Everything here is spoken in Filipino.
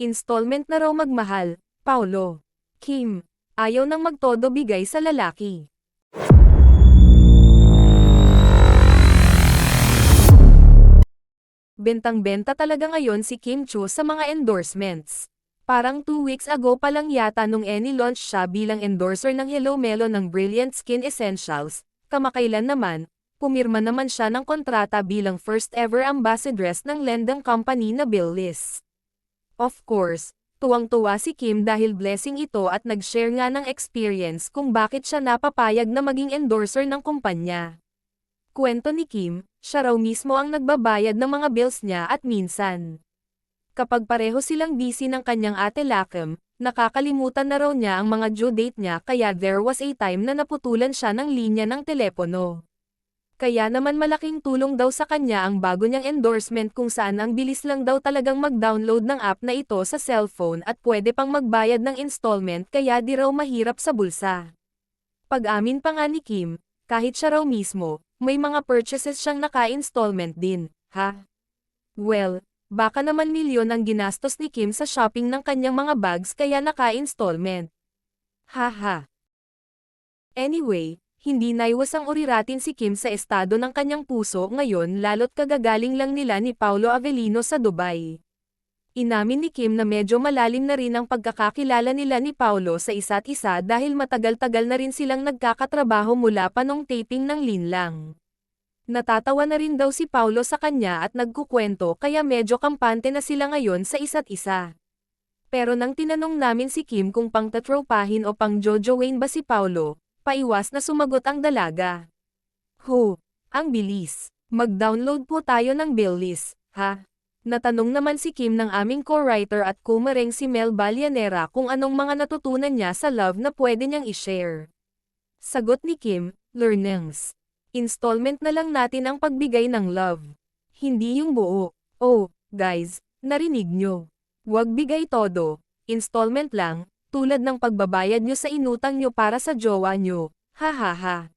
Installment na raw magmahal, Paulo. Kim, ayaw nang magtodo bigay sa lalaki. Bentang-benta talaga ngayon si Kim Chiu sa mga endorsements. Parang 2 weeks ago pa lang yata nung launch siya bilang endorser ng Hello Melo ng Brilliant Skin Essentials, kamakailan naman, pumirma naman siya ng kontrata bilang first ever ambassadress ng lendang company na Billis. Of course, tuwang-tuwa si Kim dahil blessing ito at nag-share nga ng experience kung bakit siya napapayag na maging endorser ng kumpanya. Kwento ni Kim, siya raw mismo ang nagbabayad ng mga bills niya at minsan, kapag pareho silang busy ng kanyang ate Lakem, nakakalimutan na raw niya ang mga due date niya kaya there was a time na naputulan siya ng linya ng telepono. Kaya naman malaking tulong daw sa kanya ang bago niyang endorsement kung saan ang bilis lang daw talagang mag-download ng app na ito sa cellphone at pwede pang magbayad ng installment kaya di raw mahirap sa bulsa. Pag-amin pa nga ni Kim, kahit siya raw mismo, may mga purchases siyang naka-installment din, ha? Well, baka naman milyon ang ginastos ni Kim sa shopping ng kanyang mga bags kaya naka-installment. Haha. Anyway, hindi naiwasang uriratin si Kim sa estado ng kanyang puso ngayon lalo't kagagaling lang nila ni Paulo Avellino sa Dubai. Inamin ni Kim na medyo malalim na rin ang pagkakakilala nila ni Paulo sa isa't isa dahil matagal-tagal na rin silang nagkakatrabaho mula pa nung taping ng Linlang. Natatawa na rin daw si Paulo sa kanya at nagkukwento kaya medyo kampante na sila ngayon sa isa't isa. Pero nang tinanong namin si Kim kung pang-tatropahin o pang-jojowain ba si Paulo, paiwas na sumagot ang dalaga. Ang bilis. Mag-download po tayo ng bill list, ha? Natanong naman si Kim ng aming co-writer at kumareng si Mel Balyanera kung anong mga natutunan niya sa love na pwede niyang i-share. Sagot ni Kim, learnings. Installment na lang natin ang pagbigay ng love. Hindi yung buo. Oh, guys, narinig nyo. Huwag bigay todo. Installment lang, tulad ng pagbabayad nyo sa inutang nyo para sa jowa nyo. Ha ha ha.